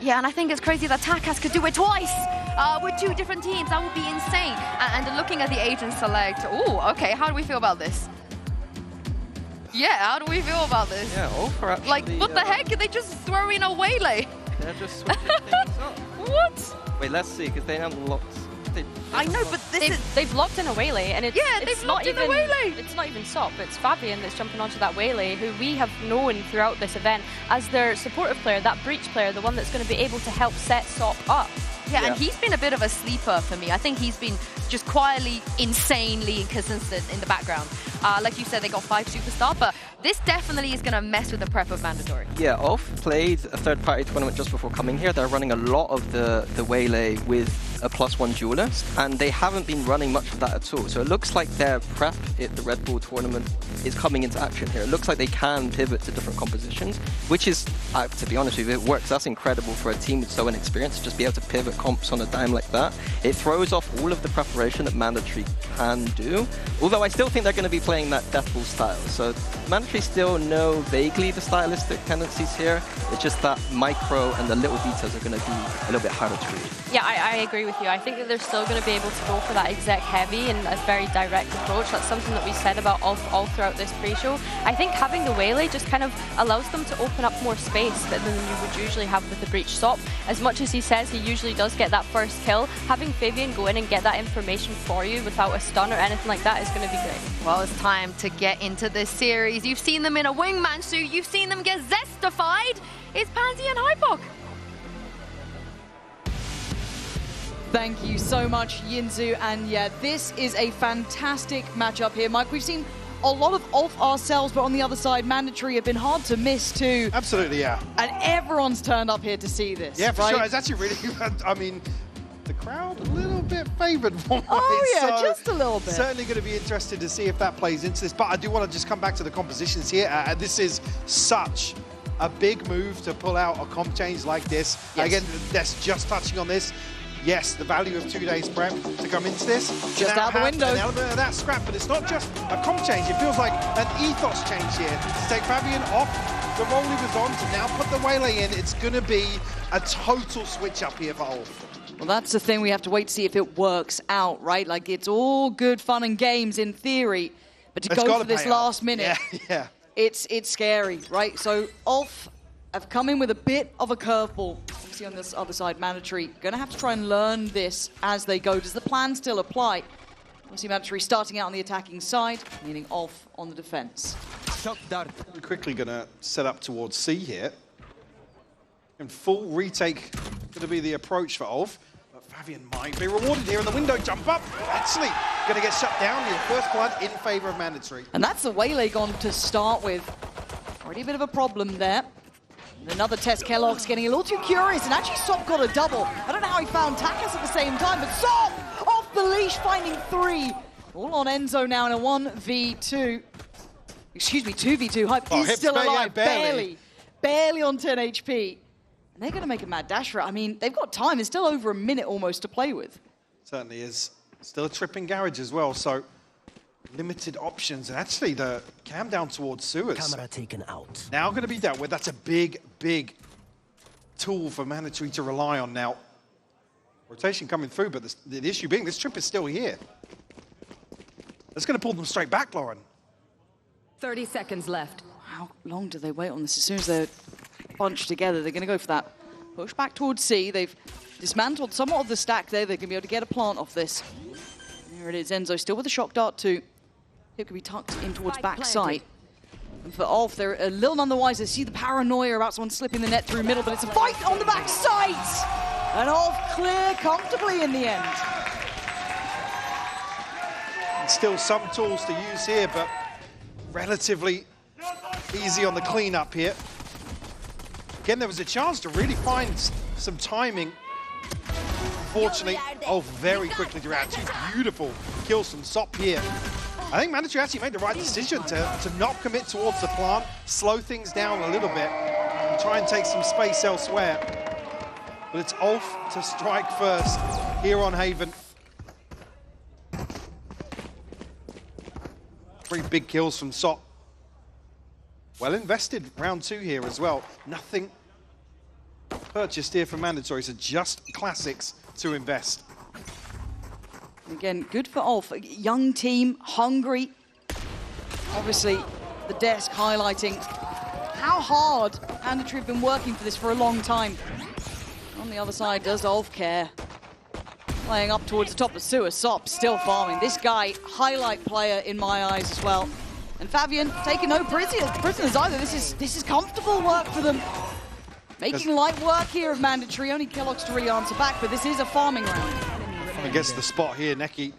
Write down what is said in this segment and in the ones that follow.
Yeah, and I think it's crazy that Takas could do it twice with 2 different teams. That would be insane. And looking at the agent select, ooh, okay, how do we feel about this? Yeah, how do we feel about this? Yeah, Ulf are actually... Like, what the heck? They just throw in a Waylay. They're just switching things up. What? Wait, let's see, because they unlocked... I know, but they've locked in a Waylay, and they've locked in a Waylay. It's not even SOP, it's Fabian that's jumping onto that Waylay, who we have known throughout this event as their supportive player, that breach player, the one that's going to be able to help set SOP up. Yeah, and he's been a bit of a sleeper for me. I think he's been just quietly, insanely inconsistent in the background. Like you said, they got 5 superstar, but this definitely is going to mess with the prep of Mandatory. Yeah, Ulf played a third-party tournament just before coming here. They're running a lot of the Waylay with a +1 duelist, and they haven't been running much of that at all. So it looks like their prep at the Red Bull tournament is coming into action here. It looks like they can pivot to different compositions, which is, to be honest with you, it works. That's incredible for a team with so inexperienced to just be able to pivot comps on a dime like that. It throws off all of the preparation that Mandatory can do, although I still think they're going to be playing that Death Ball style. So Mandatory still know vaguely the stylistic tendencies here. It's just that micro and the little details are going to be a little bit harder to read. Yeah, I agree with you. I think that they're still going to be able to go for that exec heavy and a very direct approach. That's something that we said about all throughout this pre-show. I think having the Waylay just kind of allows them to open up more space than you would usually have with the breach stop. As much as he says he usually does get that first kill, having Fabian go in and get that information for you without a stun or anything like that is going to be great. Well, it's time to get into this series. You've seen them in a wingman suit. You've seen them get zestified. It's Pansy and Hypok. Thank you so much, Yinzu. And yeah, this is a fantastic matchup here, Mike. We've seen a lot of Ulf ourselves, but on the other side, Mandatory have been hard to miss too. Absolutely, yeah. And everyone's turned up here to see this. Yeah, for right? sure. It's actually really good. I mean, the crowd a little bit favoured one way. Oh yeah, so just a little bit. Certainly going to be interested to see if that plays into this. But I do want to just come back to the compositions here. This is such a big move to pull out a comp change like this. Yes. Again, that's just touching on this. Yes, the value of 2 days prep to come into this. Just out the window. An element of that scrap, but it's not just a comp change. It feels like an ethos change here. To take Fabian off the role he was on to now put the Waylay in, it's going to be a total switch up here for Ulf. Well, that's the thing. We have to wait to see if it works out, right? Like, it's all good fun and games in theory, but to go for this last minute, it's scary, right? So Ulf have come in with a bit of a curveball. Obviously on this other side, Mandatory going to have to try and learn this as they go. Does the plan still apply? Obviously Mandatory starting out on the attacking side, meaning Ulf on the defense. We're quickly going to set up towards C here. And full retake going to be the approach for Ulf. But Fabian might be rewarded here in the window jump up. Actually, going to get shut down here. First blood in favor of Mandatory. And that's the Waylay gone to start with. Already a bit of a problem there. And another test, Kellogg's getting a little too curious, and actually Sop got a double. I don't know how he found Takas at the same time, but Sop off the leash, finding 3. All on Enzo now in a 1v2. Excuse me, 2v2. Hype is still alive, barely on 10 HP. And they're going to make a mad dash for it. I mean, they've got time. It's still over a minute almost to play with. Certainly is. Still a tripping garage as well, so limited options. And actually, the cam down towards sewers. Camera taken out. Now going to be dealt with. That's a big, big tool for Mandatory to rely on now. Rotation coming through, but the issue being this trip is still here. That's going to pull them straight back, Lauren. 30 seconds left. How long do they wait on this? As soon as they're bunched together, they're going to go for that push back towards C. They've dismantled somewhat of the stack there. They're going to be able to get a plant off this. There it is. Enzo still with the shock dart too. It could be tucked in towards backside. And for Ulf, they're a little none the wiser. See the paranoia about someone slipping the net through middle, but it's a fight on the backside! And Ulf clear comfortably in the end. And still some tools to use here, but relatively easy on the cleanup here. Again, there was a chance to really find some timing. Unfortunately, Ulf very quickly drew out 2 beautiful kills from Sop here. I think Mandatory actually made the right decision to not commit towards the plant, slow things down a little bit, and try and take some space elsewhere. But it's Ulf to strike first here on Haven. 3 big kills from Sop. Well invested round 2 here as well. Nothing purchased here for Mandatory, so just classics to invest. Again, good for ULF. Young team, hungry. Obviously, the desk highlighting how hard Mandatory have been working for this for a long time. On the other side, does ULF care? Playing up towards the top of Sewer, Sop still farming. This guy, highlight player in my eyes as well. And Fabian taking no prisoners either. This is comfortable work for them. Making light work here of Mandatory. Only Kellogg's to really answer back, but this is a farming round. And gets the spot here. Neki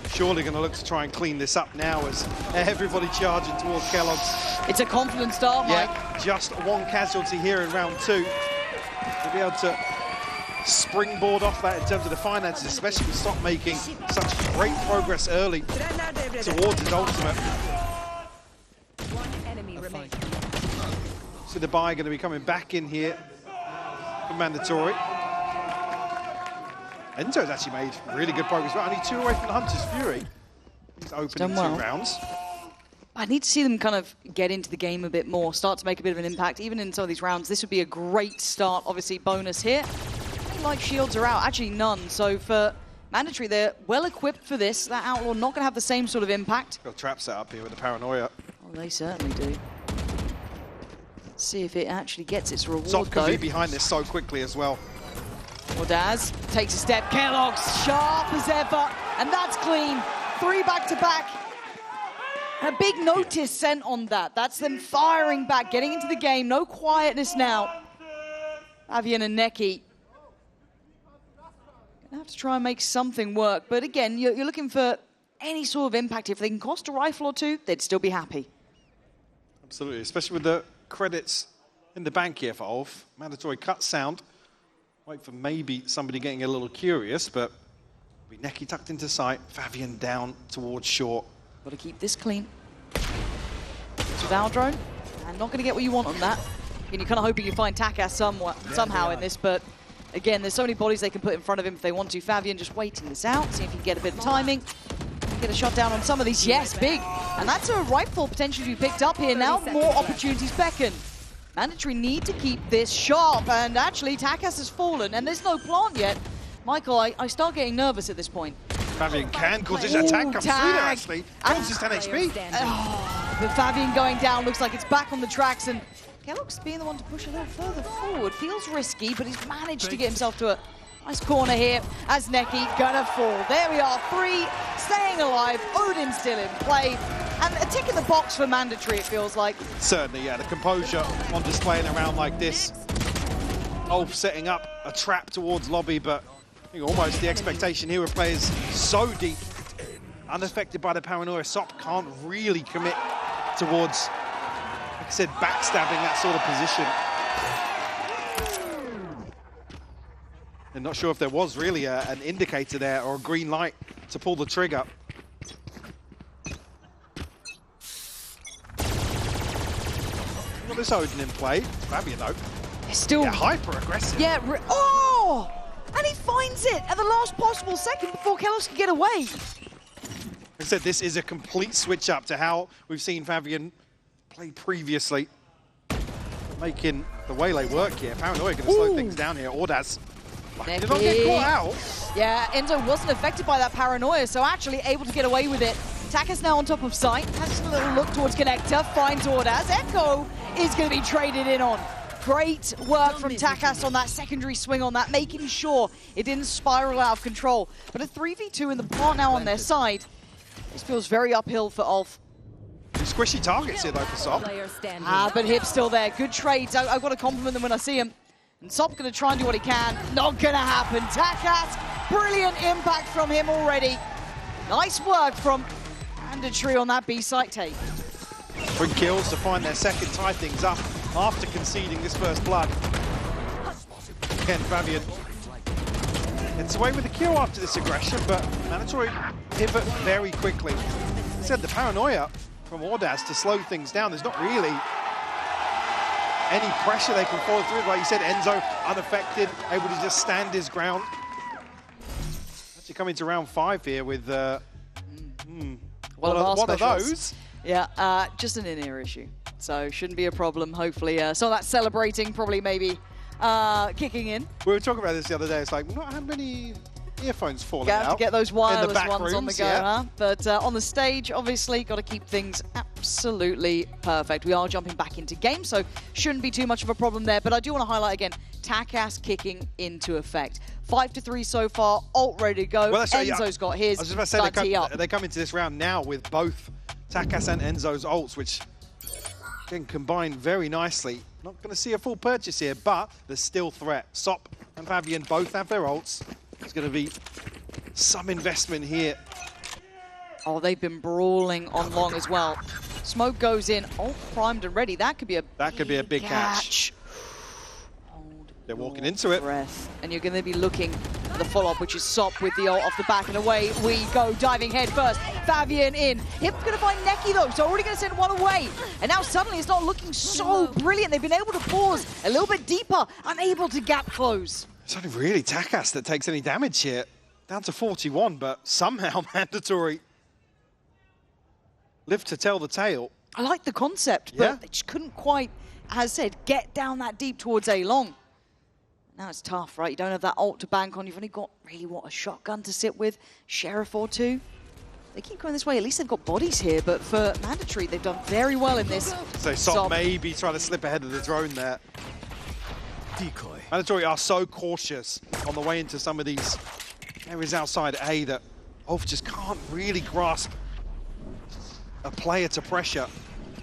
surely going to look to try and clean this up now as everybody charging towards Kellogg's. It's a confident start, Mike. Yeah, just one casualty here in round 2. To be able to springboard off that in terms of the finances, especially with Stop making such great progress early towards his ultimate. So the buy going to be coming back in here for Mandatory. Enzo's actually made really good progress. We're only 2 away from the Hunter's Fury. He's opening 2 rounds. I need to see them kind of get into the game a bit more, start to make a bit of an impact, even in some of these rounds. This would be a great start, obviously, bonus here. Any life shields are out, actually none. So for Mandatory, they're well equipped for this. That Outlaw not going to have the same sort of impact. Got a trap set up here with the Paranoia. Oh, they certainly do. Let's see if it actually gets its reward, Zop can though. be behind this so quickly as well. Ordaz takes a step. Kellogg's sharp as ever, and that's clean. 3 back-to-back. And a big notice sent on that. That's them firing back, getting into the game. No quietness now. Fabian and Neki gonna have to try and make something work. But again, you're looking for any sort of impact. If they can cost a rifle or 2, they'd still be happy. Absolutely, especially with the credits in the bank here for ULF. Mandatory cut sound. Wait for maybe somebody getting a little curious, but be Neki tucked into sight. Fabian down towards short. Got to keep this clean. Without drone, and not going to get what you want on that. And you're kind of hoping you find Takas somehow in this, but again, there's so many bodies they can put in front of him if they want to. Fabian just waiting this out, see if he can get a bit of timing. Get a shot down on some of these. Yes, big. And that's a rifle potentially to be picked up here. Now more opportunities beckon. Mandatory need to keep this sharp, and actually Takas has fallen, and there's no plant yet. Michael, I start getting nervous at this point. Fabian can cause his attack comes through there, actually. Kills his 10 HP. But Fabian going down looks like it's back on the tracks, and Kellogg's being the one to push a little further forward. Feels risky, but he's managed to get himself to a nice corner here as Neki gonna fall. There we are, 3 staying alive. Odin still in play. And a tick in the box for Mandatory, it feels like. Certainly, yeah, the composure on display in a round like this. ULF setting up a trap towards lobby, but I think almost the expectation here with players so deep, unaffected by the paranoia. Sop can't really commit towards, like I said, backstabbing that sort of position. I'm not sure if there was really an indicator there or a green light to pull the trigger. Got this Odin in play. Fabian though. It's still hyper aggressive. Yeah, oh! And he finds it at the last possible second before Kellogg's can get away. I said this is a complete switch up to how we've seen Fabian play previously. Making the waylay work here. Paranoia going to slow things down here. Ordaz did not get caught out. Yeah, Enzo wasn't affected by that paranoia, so actually able to get away with it. Takas now on top of sight, has a little look towards Connector, finds Ordaz. Echo is going to be traded in on. Great work from Takas on that secondary swing on that, making sure it didn't spiral out of control. But a 3v2 in the plant now on their side. This feels very uphill for ULF. Squishy targets here though for Sop. But Hip's still there. Good trades. I've got to compliment them when I see him. And Sop's going to try and do what he can. Not going to happen. Takas, brilliant impact from him already. Nice work from Mandatory on that B-site take. 3 kills to find their second, tie things up after conceding this first blood. Again, Fabian gets away with the kill after this aggression, but Mandatory pivot very quickly. I said the paranoia from Ordaz to slow things down. There's not really any pressure they can follow through. Like you said, Enzo unaffected, able to just stand his ground. Actually coming to round 5 here with one of those. Yeah, just an in-ear issue. So shouldn't be a problem, hopefully. Some of that celebrating probably maybe kicking in. We were talking about this the other day. It's like, not how many earphones falling You have out to get those wireless back ones on the rooms, go, yeah. huh? But on the stage, obviously, got to keep things absolutely perfect. We are jumping back into game, so shouldn't be too much of a problem there. But I do want to highlight again, TACAS kicking into effect. 5-3 so far, ult ready to go. Well, Enzo's got his. I was just about to say, they come into this round now with both TACAS and Enzo's ults, which can combine very nicely. Not going to see a full purchase here, but there's still threat. Sop and Fabian both have their ults. There's going to be some investment here. Oh, they've been brawling on long as well. Smoke goes in, ult primed and ready. That could be a big catch. Hold They're walking into it. breath. And you're going to be looking for the follow-up, which is Sop with the ult off the back, and away we go, diving head first. Fabian in. Hip's going to find Neki though, so already going to send one away. And now suddenly it's not looking so brilliant. They've been able to pause a little bit deeper, unable to gap close. It's only really TACAS that takes any damage here. Down to 41, but somehow Mandatory live to tell the tale. I like the concept, but they just couldn't quite, as I said, get down that deep towards A long. Now it's tough, right? You don't have that ult to bank on. You've only got, really, what, a shotgun to sit with, Sheriff or two. They keep going this way. At least they've got bodies here, but for Mandatory, they've done very well in this. So Sop maybe trying to slip ahead of the drone there. Decoy. Mandatory are so cautious on the way into some of these areas outside A that ULF just can't really grasp a player to pressure.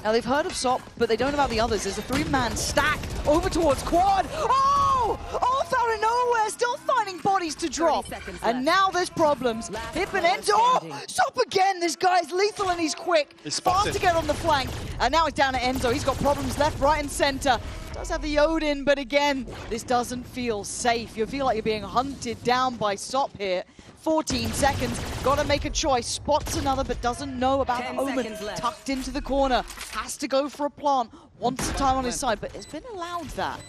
Now they've heard of Sop, but they don't know about the others. There's a three-man stack over towards Quad. Oh! ULF out of nowhere, still finding bodies to drop. And now there's problems. Hip and Enzo. Oh! Sop again! This guy's lethal and he's quick. Fast to get on the flank. And now it's down to Enzo. He's got problems left, right, and center. Does have the Odin, but again, this doesn't feel safe. You feel like you're being hunted down by Sop here. 14 seconds, gotta make a choice. Spots another, but doesn't know about the Omen. Tucked into the corner, has to go for a plant. Wants the time on his side, but has been allowed that.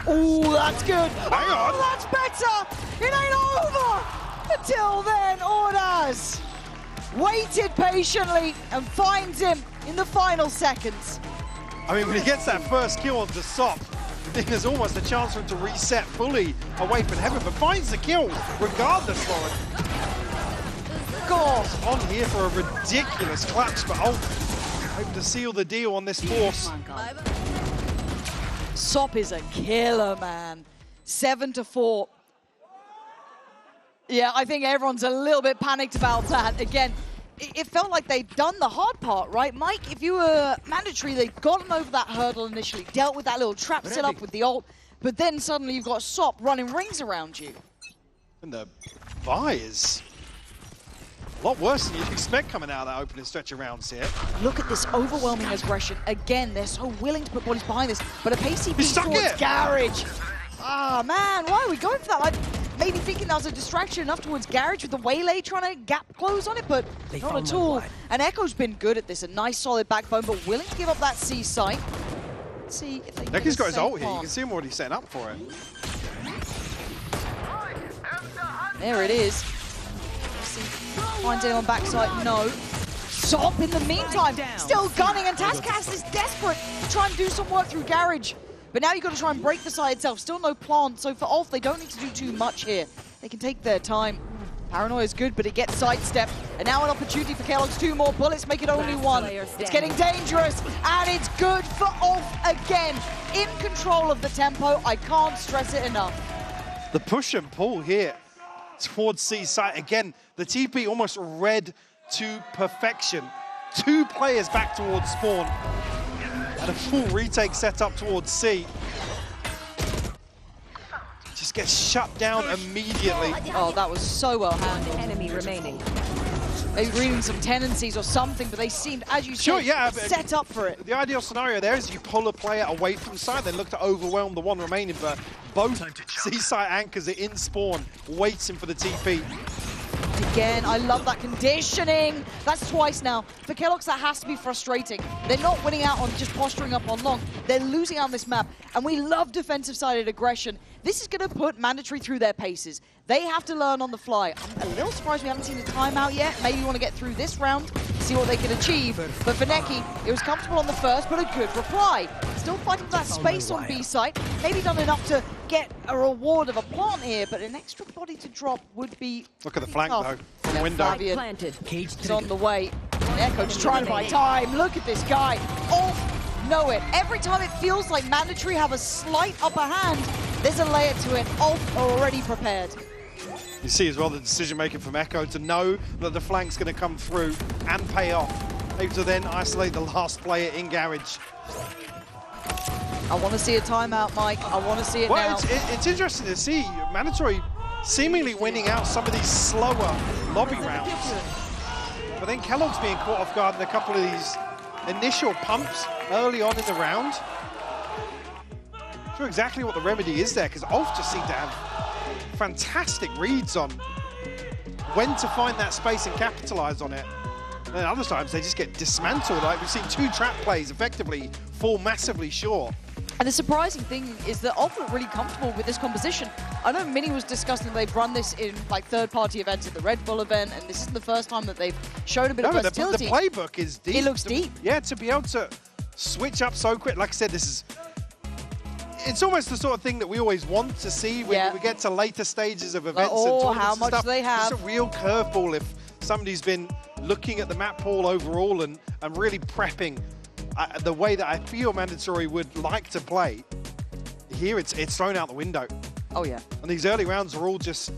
Oh, that's good. Hang on. That's better. It ain't over. Until then, Orders waited patiently and finds him in the final seconds. I mean, when he gets that first kill onto Sop, I think there's almost a chance for him to reset fully away from heaven, but finds the kill regardless, Lauren. God. On here for a ridiculous clutch, but hoping to seal the deal on this force. Sop is a killer, man. 7-4. Yeah, I think everyone's a little bit panicked about that. Again, it felt like they'd done the hard part, right? Mike, if you were Mandatory, they'd gotten over that hurdle initially, dealt with that little trap set up with the ult, but then suddenly you've got Sop running rings around you. And the buy is a lot worse than you'd expect coming out of that opening stretch of rounds here. Look at this overwhelming aggression. Again, they're so willing to put bodies behind this, but a pacey beat towards Garage. Ah, man, why are we going for that? Like, maybe thinking that was a distraction enough towards Garage with the Waylay trying to gap close on it, but not at all. And Echo's been good at this, a nice solid backbone, but willing to give up that C site. Let's see if they can Neki's got his ult here. on. You can see him already setting up for it. There it is. Let's see. Finds anyone backside? No. Sop in the meantime, still gunning, and TACAS is desperate to try and do some work through Garage. But now you've got to try and break the side itself. Still no plant, so for ULF, they don't need to do too much here. They can take their time. Paranoia is good, but it gets sidestepped. And now an opportunity for Kellogg's. 2 more bullets, make it only 1. It's getting dangerous, and it's good for ULF again. In control of the tempo, I can't stress it enough. The push and pull here towards C site. Again, the TP almost read to perfection. 2 players back towards spawn. And a full retake set up towards C. Just gets shut down immediately. Oh, that was so well handled. Enemy remaining. Maybe reading some tendencies or something, but they seemed, as you said, set up for it. The ideal scenario there is you pull a player away from side, then look to overwhelm the one remaining, but both C-site anchors are in spawn, waiting for the TP. Again, I love that conditioning. That's twice now. For Kellogg's, that has to be frustrating. They're not winning out on just posturing up on long. They're losing out on this map, and we love defensive-sided aggression. This is going to put Mandatory through their paces. They have to learn on the fly. I'm a little surprised we haven't seen a timeout yet. Maybe we want to get through this round, see what they can achieve. But for Neki, it was comfortable on the first, but a good reply. Still fighting for that space on B site. Maybe done enough to get a reward of a plant here, but an extra body to drop would be Look at the flank, tough. though, from the window. Fabian Planted. is on the way. Echo just trying to buy time. Look at this guy. Ulf know it. Every time it feels like Mandatory have a slight upper hand, there's a layer to it. Ulf are already prepared. You see as well the decision making from Echo to know that the flank's going to come through and pay off. Able to then isolate the last player in garage. I want to see a timeout, Mike. I want to see it now. It's interesting to see Mandatory seemingly winning out some of these slower lobby rounds. But then Kellogg's being caught off guard in a couple of these initial pumps early on in the round. Not sure exactly what the remedy is there, because Ulf just seemed to have fantastic reads on when to find that space and capitalize on it. And then other times they just get dismantled. Like we've seen 2 trap plays effectively fall massively short. And the surprising thing is that Ulf look really comfortable with this composition. I know Mini was discussing they've run this in like third-party events at the Red Bull event, and this isn't the first time that they've shown a bit of versatility. The playbook is deep. It looks deep. Yeah, to be able to switch up so quick. Like I said, it's almost the sort of thing that we always want to see when we get to later stages of events and tournaments how and much stuff. they have. It's a real curveball if somebody's been looking at the map pool overall and really prepping the way that I feel Mandatory would like to play. Here it's thrown out the window. Oh yeah. And these early rounds are all just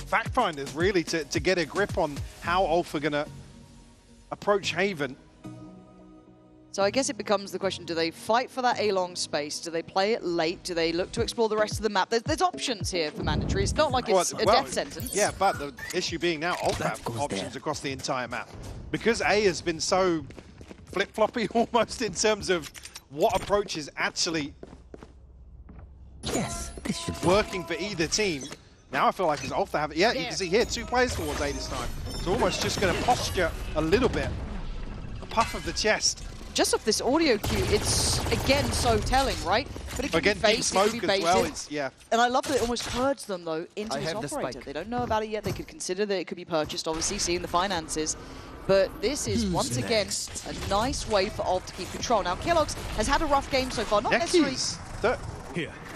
fact finders really to get a grip on how Ulf are gonna approach Haven. So I guess it becomes the question, do they fight for that A-long space? Do they play it late? Do they look to explore the rest of the map? There's options here for Mandatory. It's not like it's a death sentence. Yeah, but the issue being now, Ulf have options across the entire map. Because A has been so flip-floppy almost in terms of what approach is actually working for either team. Now I feel like it's Ulf to have it. Yeah, you can see here, 2 players towards A this time. It's almost just going to posture a little bit. A puff of the chest. Just off this audio cue, it's, again, so telling, right? But it can be faked, it can be baited. Well, and I love that it almost herds them, though, into this operator. They don't know about it yet. They could consider that it could be purchased, obviously, seeing the finances. But this is, once again, a nice way for Ulf to keep control. Now, Kellogg's has had a rough game so far. Not necessarily...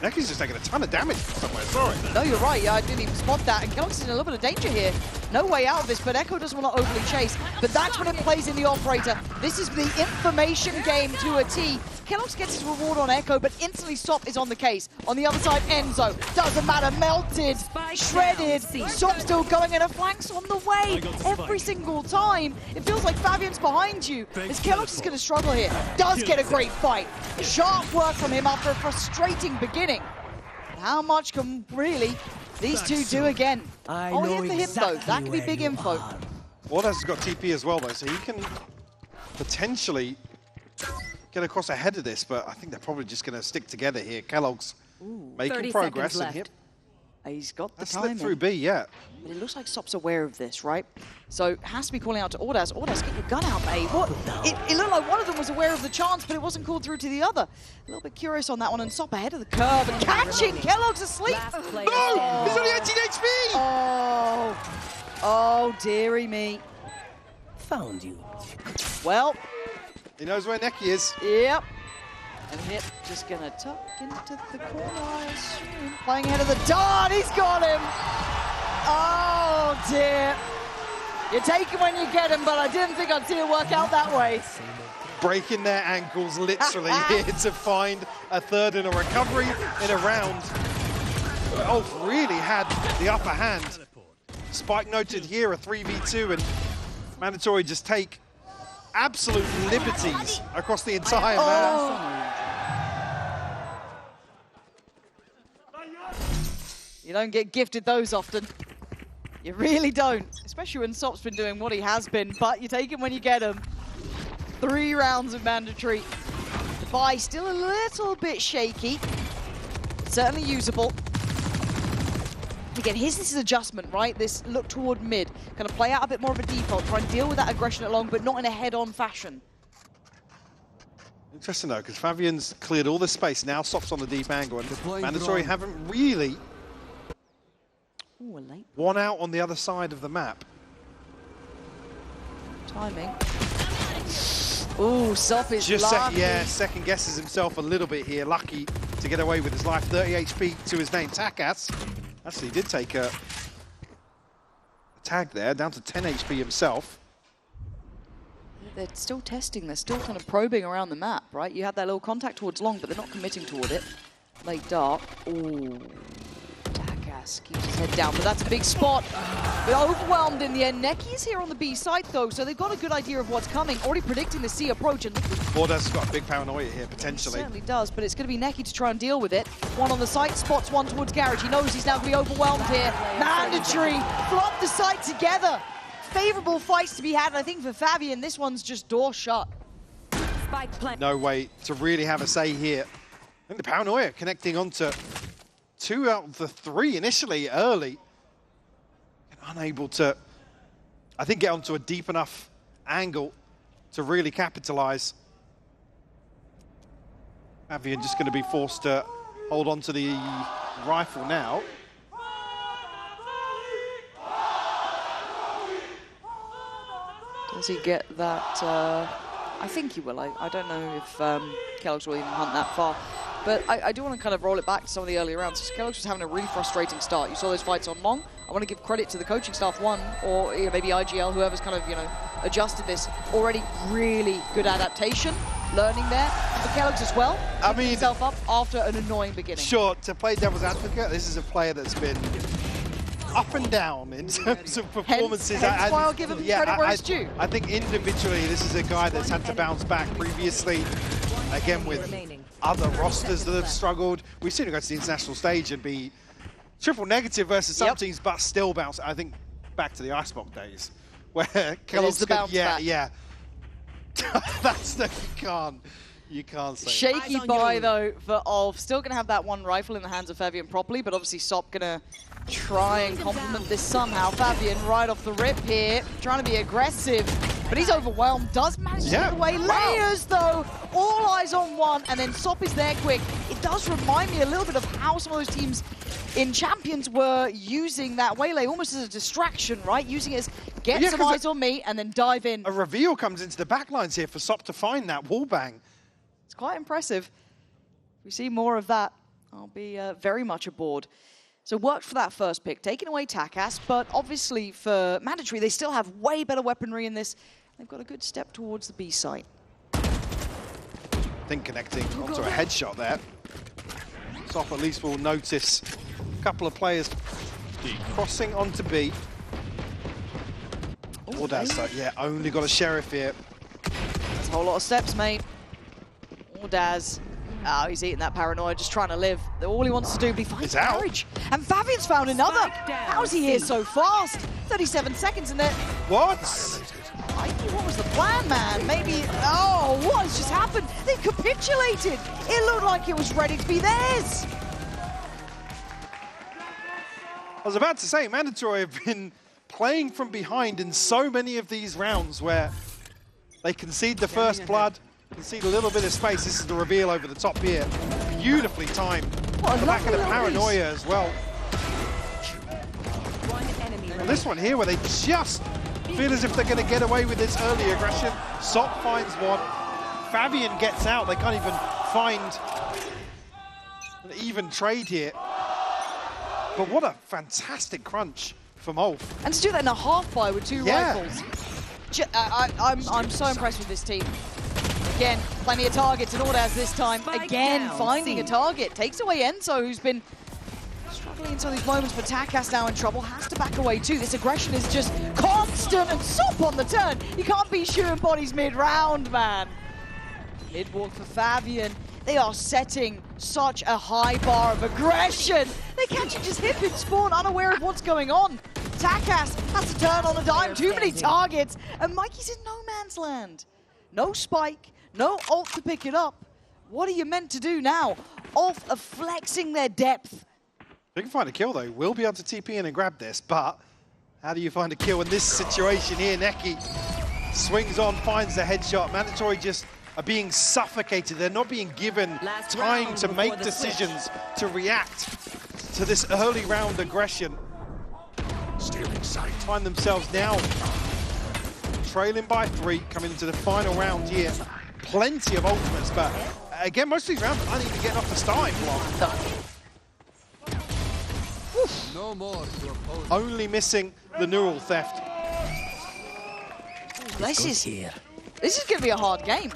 Neki's just taking a ton of damage from somewhere, sorry. No, you're right. Yeah, I didn't even spot that. And Kellogg's in a little bit of danger here. No way out of this, but Echo doesn't want to overly chase. But that's when it plays in the operator. This is the information game to a T. Kellogg's gets his reward on Echo, but instantly Sop is on the case. On the other side, Enzo. Doesn't matter. Melted. Shredded. Sop still going, and a flank's on the way. Every single time. It feels like Fabian's behind you. As Kellogg's is going to struggle here. Does get a great fight. Sharp work from him after a frustrating beginning. How much can really these two do again? Oh, he hit the hip though. That could be big info. Ordas has got TP as well though, so he can potentially get across ahead of this, but I think they're probably just going to stick together here. Kellogg's making progress. And he's got the time. Slipped through B, yeah. But it looks like Sop's aware of this, right? So has to be calling out to Ordas. Ordas, get your gun out, mate. What? It looked like one of them was aware of the chance, but it wasn't called through to the other. A little bit curious on that one, and Sop ahead of the curve and catching. Kellogg's asleep. No! He's only 18 HP! Oh, dearie me. Found you. Well. He knows where Neki is. Yep. And Hit just gonna tuck into the corner, I assume. Playing ahead of the dart, he's got him! Oh dear. You take him when you get him, but I didn't think I'd see it work out that way. Breaking their ankles literally here to find a third in a recovery in a round. Ulf really had the upper hand. Spike noted here a 3v2 and Mandatory just take absolute liberties across the entire map. You don't get gifted those often. You really don't, especially when Sop's been doing what he has been, but you take him when you get him. 3 rounds of Mandatory. The buy still a little bit shaky, certainly usable. Again, here's this adjustment, right? This look toward mid. Kind of play out a bit more of a default, try and deal with that aggression at long, but not in a head-on fashion. Interesting though, because Fabian's cleared all the space. Now Sop's on the deep angle, and Mandatory haven't really won out on the other side of the map. Timing. Ooh, Sop is Just lucky. second guesses himself a little bit here. Lucky to get away with his life. 30 HP to his name. Takas actually did take a tag there, down to 10 HP himself. They're still testing, they're still kind of probing around the map, right? You had that little contact towards long, but they're not committing toward it. Late dark. Ooh. Takas keeps his head down, but that's a big spot. They're overwhelmed in the end. Neki is here on the B side, though, so they've got a good idea of what's coming. Already predicting the C approach. And Border's got a big paranoia here, potentially. He certainly does, but it's going to be Neki to try and deal with it. One on the site, spots one towards Garage. He knows he's now going to be overwhelmed here. Mandatory. Flop the site together. Favorable fights to be had, I think, for Fabian. This one's just door shut. No way to really have a say here. I think the paranoia connecting onto 2 out of the 3 initially early. And unable to, I think, get onto a deep enough angle to really capitalize. Fabian just going to be forced to hold on to the rifle now. Does he get that? I think he will. I don't know if Kellogg's will even hunt that far. But I do want to kind of roll it back to some of the earlier rounds. Because Kellogg's was having a really frustrating start. You saw those fights on long. I want to give credit to the coaching staff, one, or maybe IGL, whoever's kind of, adjusted this. Already really good adaptation, learning there. For Kellogg's as well, picking himself up after an annoying beginning. Sure, to play devil's advocate, this is a player that's been up and down in terms of performances. Hence why I'll give him credit where it's due. I think individually, this is a guy that's had to bounce back previously, again with other rosters that have struggled. We've seen him go to the international stage and be triple negative versus some teams, but still bounce. I think back to the Icebox days, where Kellogg's the bounce back. That's the you can't say. Shaky buy though for ULF. Still going to have that one rifle in the hands of Fabian properly, but obviously Sop going to try and complement this somehow. Fabian right off the rip here, trying to be aggressive, but he's overwhelmed. Does manage to get away. Layers though, all eyes on one, and then Sop is there quick. It does remind me a little bit of how some of those teams in Champions were using that waylay almost as a distraction, right? Using it as get some eyes on me and then dive in. A reveal comes into the backlines here for Sop to find that wallbang. It's quite impressive. If we see more of that, I'll be very much aboard. So worked for that first pick, taking away Takas, but obviously for Mandatory, they still have way better weaponry in this. They've got a good step towards the B site. I think connecting onto a headshot there. Sop at least will notice a couple of players crossing onto B. Ordaz, yeah, only got a Sheriff here. That's a whole lot of steps, mate. Ordaz. Oh, he's eating that paranoia, just trying to live. All he wants to do, but he finds Garage. And Fabian's found another. How's he here so fast? 37 seconds in there. What? What was the plan, man? Maybe, oh, what has just happened? They capitulated. It looked like it was ready to be theirs. I was about to say, Mandatory have been playing from behind in so many of these rounds where they concede the first blood, concede a little bit of space. This is the reveal over the top here. Beautifully timed. The back of the paranoia as well. And this one here where they just feel as if they're going to get away with this early aggression. Sop finds one. Fabian gets out. They can't even find an even trade here. But what a fantastic crunch from ULF. And to do that in a half buy with 2 rifles. I'm so impressed with this team. Again, plenty of targets and Ordaz this time. Again, finding a target. Takes away Enzo, who's been struggling in some of these moments, but Takas now in trouble. Has to back away too. This aggression is just constant, and Sop on the turn. You can't be shooting bodies mid-round, man. Mid-walk for Fabian. They are setting such a high bar of aggression. They can't just hip and spawn, unaware of what's going on. Takas has to turn on a dime. Too many targets, and Mikey's in no man's land. No spike, no ult to pick it up. What are you meant to do now? ULF are flexing their depth. They can find a kill though. We'll be able to TP in and grab this, but how do you find a kill in this situation here? Neki swings on, finds the headshot. Mandatory just are being suffocated. They're not being given time to make decisions, to react to this early round aggression. Stealing sight. Find themselves now trailing by 3, coming into the final round here. Plenty of ultimates, but again, most of these rounds aren't even getting off the starting block. No more to oppose. Only missing the neural theft. This is going to be a hard game.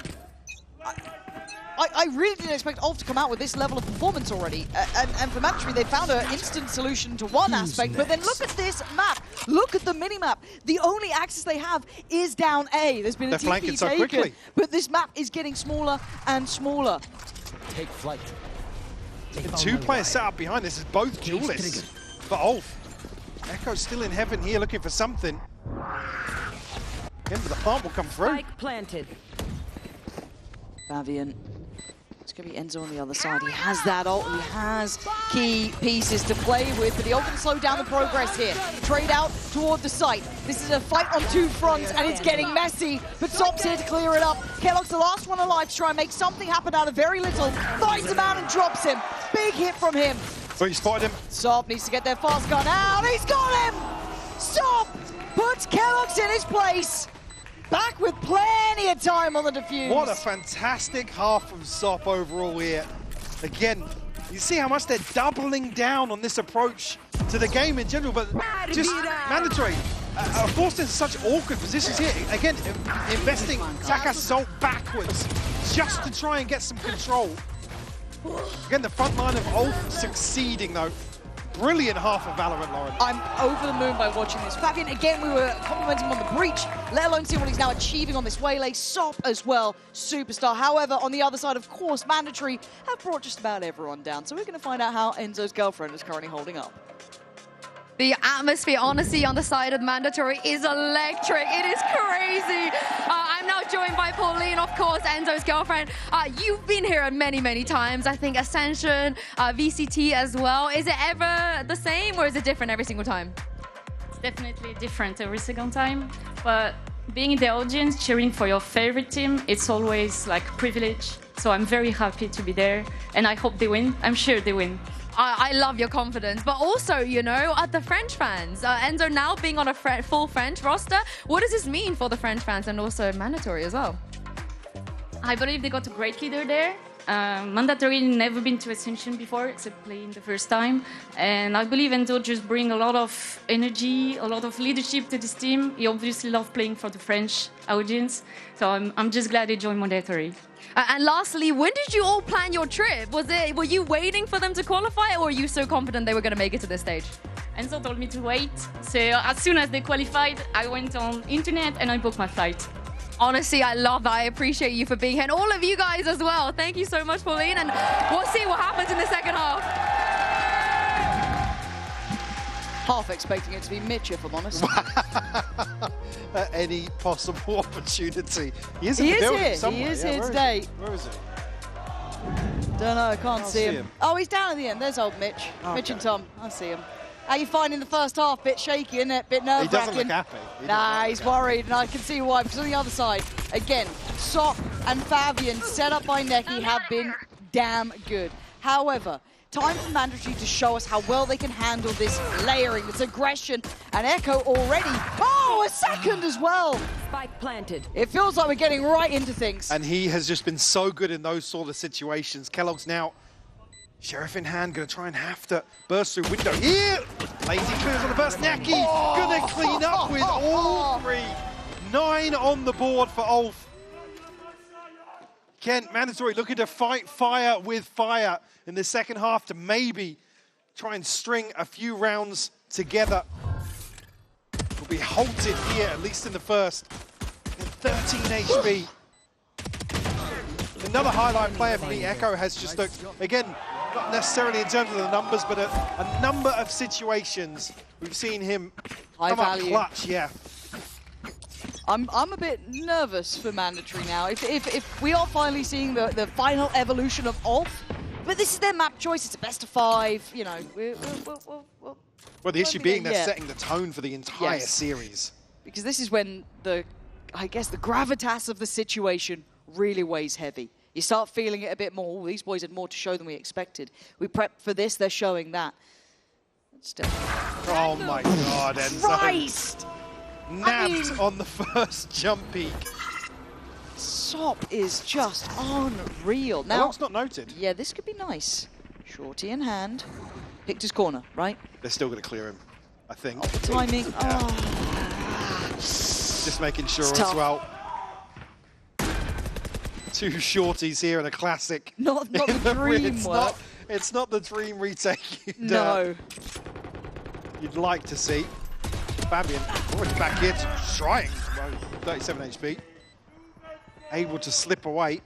I really didn't expect ULF to come out with this level of performance already. And for Mandatory, they found an instant solution to one aspect, but then look at this map. Look at the mini-map. The only access they have is down A. There's been a TP so taken, quickly. but this map is getting smaller and smaller. Take flight. The 2 players set up behind this is both duelists for ULF. Echo's still in heaven here looking for something. Again, but the plant will come through. Spike planted. Fabian. It's going to be Enzo on the other side. He has that ult. He has key pieces to play with, but the ult can slow down the progress here. Trade out toward the site. This is a fight on 2 fronts, and it's getting messy, but Sop's here to clear it up. keloqz the last one alive to try and make something happen out of very little. Finds him out and drops him. Big hit from him. So you spotted him. Sop needs to get their fast gun out. He's got him! Sop puts keloqz in his place. Back with plenty of time on the defuse. What a fantastic half from Sop overall here. Again, you see how much they're doubling down on this approach to the game in general, but just Mandatory are forced into such awkward positions here. Again, investing Taka's ult backwards just to try and get some control. Again, the front line of ULF succeeding though. Brilliant half of Valorant, Lauren. I'm over the moon by watching this. Fabian, again, we were complimenting him on the breach, let alone seeing what he's now achieving on this waylay. Sop as well, superstar. However, on the other side, of course, Mandatory have brought just about everyone down. So we're going to find out how Enzo's girlfriend is currently holding up. The atmosphere, honestly, on the side of Mandatory is electric. It is crazy. I'm now joined by Pauline, of course, Enzo's girlfriend. You've been here many, many times. I think Ascension, VCT as well. Is it ever the same or is it different every single time? It's definitely different every single time. But being in the audience, cheering for your favorite team, it's always like a privilege. So I'm very happy to be there. And I hope they win. I'm sure they win. I love your confidence, but also, you know, at the French fans, Enzo now being on a full French roster, what does this mean for the French fans and also Mandatory as well? I believe they got a great leader there. Mandatory never been to Ascension before, except playing the first time. And I believe Enzo just bring a lot of energy, a lot of leadership to this team. He obviously loves playing for the French audience. So I'm just glad they joined Mandatory. And lastly, when did you all plan your trip? Were you waiting for them to qualify, or were you so confident they were going to make it to this stage? Enzo told me to wait. So as soon as they qualified, I went on internet and I booked my flight. Honestly, I love that. I appreciate you for being here. And all of you guys as well. Thank you so much, Pauline. And we'll see what happens in the second half. Half expecting it to be Mitch, if I'm honest. At any possible opportunity. He is here somewhere. He is here today. Where is he? Don't know, I can't see him. Oh, he's down at the end. There's old Mitch. Okay. Mitch and Tom. I see him. How you finding the first half? Bit shaky, isn't it? Bit nerve-wracking. He doesn't look happy. Nah, he's worried, and I can see why. Because on the other side, again, Sop and Fabian, set up by Neki, have been damn good. However, time for Mandatory to show us how well they can handle this layering, this aggression, and Echo already. Oh, a second as well. Spike planted. It feels like we're getting right into things. And he has just been so good in those sort of situations. keloqz now, Sheriff in hand, going to try and have to burst through window here. Lazy clears on the burst. Neki going to clean up with all 3. 9 on the board for ULF. Again, Mandatory looking to fight fire with fire in the second half to maybe try and string a few rounds together. Will be halted here, at least in the first. And 13 HP. Another highlight player for me, Echo, has just looked, again, not necessarily in terms of the numbers, but a number of situations we've seen him come up clutch, yeah. I'm a bit nervous for Mandatory now. If we are finally seeing the final evolution of ULF, but this is their map choice, it's a best of 5, you know. Well, the issue being they're setting the tone for the entire series. Because this is when I guess the gravitas of the situation really weighs heavy. You start feeling it a bit more. These boys had more to show than we expected. We prepped for this, they're showing that. Still. Oh my God, Enzo. Christ! nabbed on the first jump peak. Sop is just unreal. Now, Kellogg's not noted. yeah, this could be nice. Shorty in hand. Picked his corner, right? They're still going to clear him, I think. Oh, the timing. Yeah. Oh. Just making sure It's as tough. well. Two shorties here and a classic. Not the dream work. It's not the dream retake you'd like to see. Fabian already back here, trying. 37 HP. Able to slip away.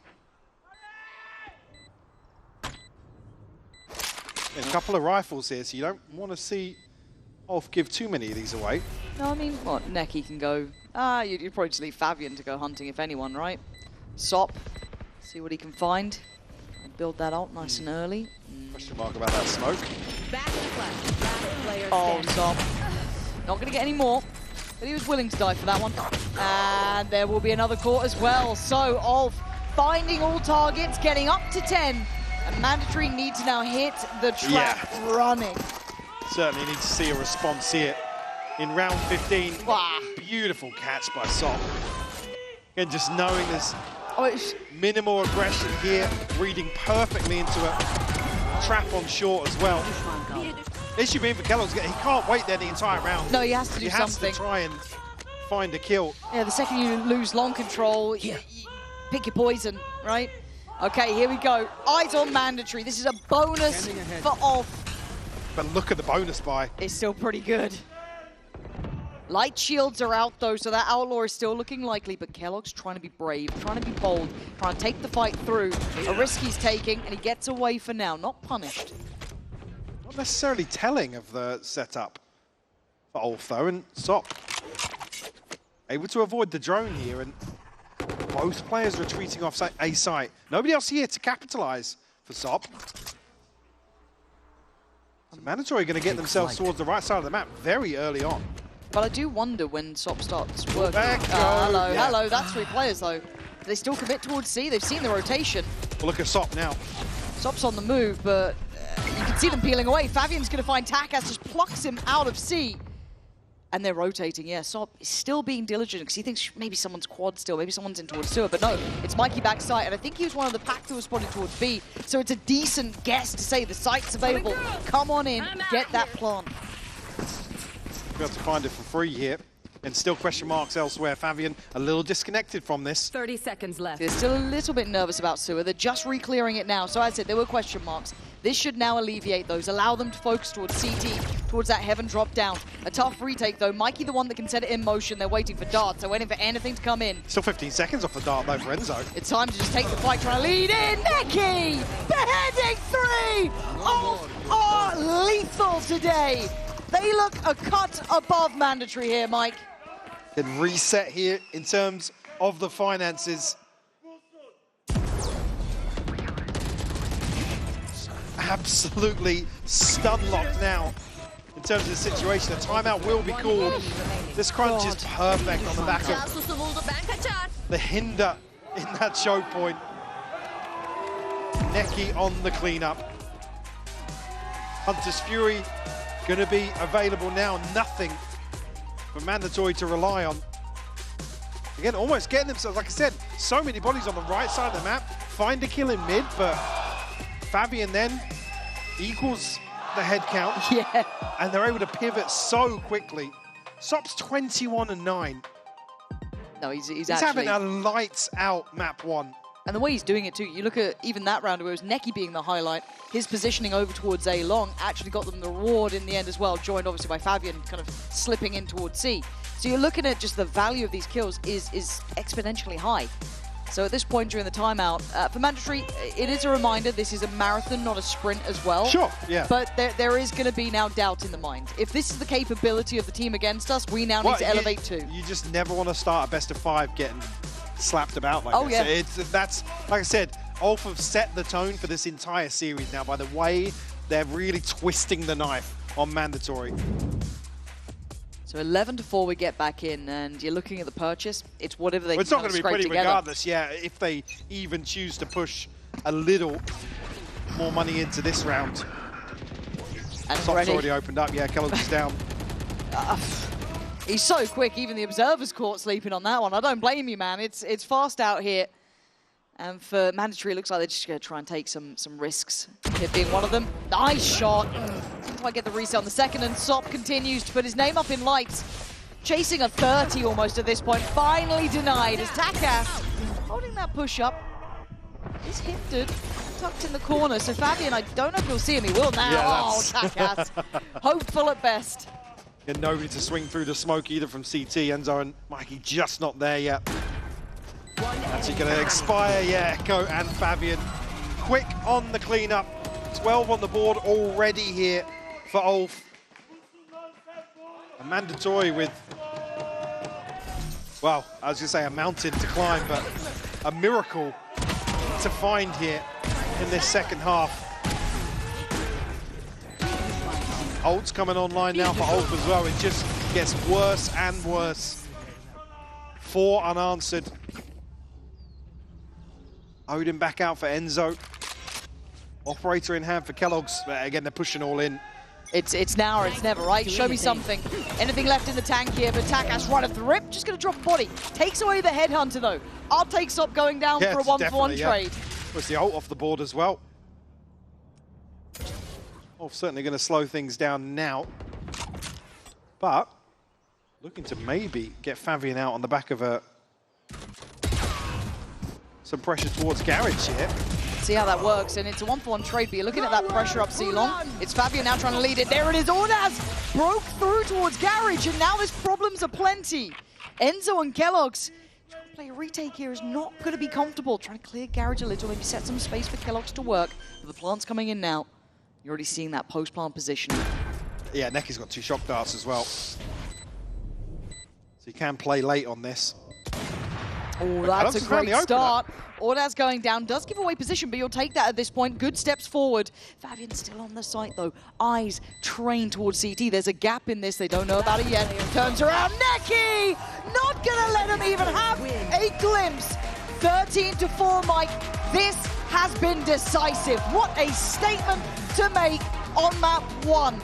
There's a couple of rifles here, so you don't want to see Ulf give too many of these away. No, I mean, what, Neki can go... you'd probably just leave Fabian to go hunting, if anyone, right? Sop, see what he can find. And build that out nice and early. Question mark about that smoke. Back in the flash. Last player Oh, standing. Sop. Not going to get any more, but he was willing to die for that one. And there will be another court as well. So, Ulf finding all targets, getting up to 10. And Mandatory need to now hit the trap running. Certainly need to see a response here in round 15. Wow. Beautiful catch by Sop. Again, just knowing there's Oh, it's... minimal aggression here, reading perfectly into a trap on short as well. Issue being for Kellogg's, he can't wait there the entire round. No, he has to do he has something. to try and find a kill. Yeah, the second you lose long control, you pick your poison, right? Okay, here we go. Eyes on Mandatory. This is a bonus for Ulf. But look at the bonus buy. It's still pretty good. Light shields are out, though, so that Outlaw is still looking likely, but Kellogg's trying to be brave, trying to be bold, trying to take the fight through. A risk he's taking, and he gets away for now, not punished. Not necessarily telling of the setup for Ulf, though, and Sop able to avoid the drone here, and both players retreating off A site. Nobody else here to capitalize for Sop. So Mandatory going to get themselves towards the right side of the map very early on. But I do wonder when Sop starts working. Back go. Hello, Yeah. hello, that's 3 players, though. Do they still commit towards C? They've seen the rotation. Well, look at Sop now. Sop's on the move, but you can see them peeling away. Fabian's going to find Takas, just plucks him out of C. And they're rotating, yeah. Sop is still being diligent because he thinks maybe someone's quad still, maybe someone's in towards sewer, but no, it's Mikey backside, and I think he was one of the pack that was spotted towards B, so it's a decent guess to say the site's available. Come on in, get that plant. Be able to find it for free here. And still question marks elsewhere. Fabian a little disconnected from this. 30 seconds left. They're still a little bit nervous about sewer. They're just re-clearing it now. So as I said, there were question marks. This should now alleviate those, allow them to focus towards CT, towards that heaven drop down. A tough retake though. Mikey the one that can set it in motion. They're waiting for darts. They're waiting for anything to come in. Still 15 seconds off the dart though for Enzo. It's time to just take the fight, trying to lead in. Neki! Beheading 3! Are lethal today. They look a cut above Mandatory here, Mike. Then reset here in terms of the finances. Absolutely stun-locked now in terms of the situation. A timeout will be called. This crunch is perfect on the back of the hinder in that choke point. Neki on the cleanup. Hunter's Fury going to be available now. Nothing for Mandatory to rely on. Again, almost getting themselves, like I said, so many bodies on the right side of the map. Find a kill in mid, but Fabian then equals the head count. Yeah. And they're able to pivot so quickly. Sop's 21-9. No, he's having actually... a lights out map 1. And the way he's doing it too, you look at even that round where it was Neki being the highlight, his positioning over towards A long actually got them the reward in the end as well, joined obviously by Fabian kind of slipping in towards C. So you're looking at just the value of these kills is exponentially high. So at this point during the timeout, for Mandatory, it is a reminder this is a marathon, not a sprint as well. Sure, yeah. But there is going to be now doubt in the mind. If this is the capability of the team against us, we now need to elevate too. You just never want to start a best of 5 getting slapped about like this. Yeah. That's, like I said, Ulf have set the tone for this entire series now by the way they're really twisting the knife on Mandatory. So 11-4 we get back in, and you're looking at the purchase. It's whatever they It's can not going to be scrape pretty together. regardless, yeah, if they even choose to push a little more money into this round. And Sop's already opened up, yeah, Kellogg's is down. He's so quick, even the observer's caught sleeping on that one. I don't blame you, man. It's fast out here. And for Mandatory, it looks like they're just going to try and take some risks. It being one of them. Nice shot. Didn't quite get the reset on the second, and Sop continues to put his name up in lights. Chasing a 30 almost at this point. Finally denied as Takas holding that push up. He's hindered, tucked in the corner. So Fabian, I don't know if you'll see him. He will now. Yeah, Takas. Hopeful at best. And nobody to swing through the smoke either from CT. Enzo and Mikey just not there yet. Actually going to expire, yeah, Echo and Fabian. Quick on the cleanup. 12 on the board already here for ULF. A Mandatory with, well, I was going to say a mountain to climb, but a miracle to find here in this second half. Ult's coming online now for ULF as well. It just gets worse and worse. 4 unanswered. Odin back out for Enzo. Operator in hand for Kellogg's. Again, they're pushing all in. It's now or it's never, right? Show me something. Anything left in the tank here, but Takas right off the rip, just going to drop a body. Takes away the headhunter, though. I'll take Sop going down for a 1-for-1 trade. Puts the ult off the board as well. ULF certainly going to slow things down now. But looking to maybe get Fabian out on the back of some pressure towards Garage here. See how that works, and it's a 1-for-1 trade, but you're looking at that pressure up C-Long. It's Fabian now trying to lead it. There it is. Ordaz broke through towards Garage, and now there's problems aplenty. Enzo and Kellogg's trying to play a retake here is not going to be comfortable. Trying to clear Garage a little, maybe set some space for Kellogg's to work. But the plant's coming in now. You're already seeing that post-plant position. Yeah, Necky's got 2 shock darts as well. So you can play late on this. Oh, that's a great start. Ordaz going down, does give away position, but you'll take that at this point. Good steps forward. Fabian's still on the site, though. Eyes trained towards CT. There's a gap in this. They don't know about it yet. Turns around. Necky! Not going to let him even have a glimpse. 13-4, Mike. This has been decisive. What a statement to make on map 1.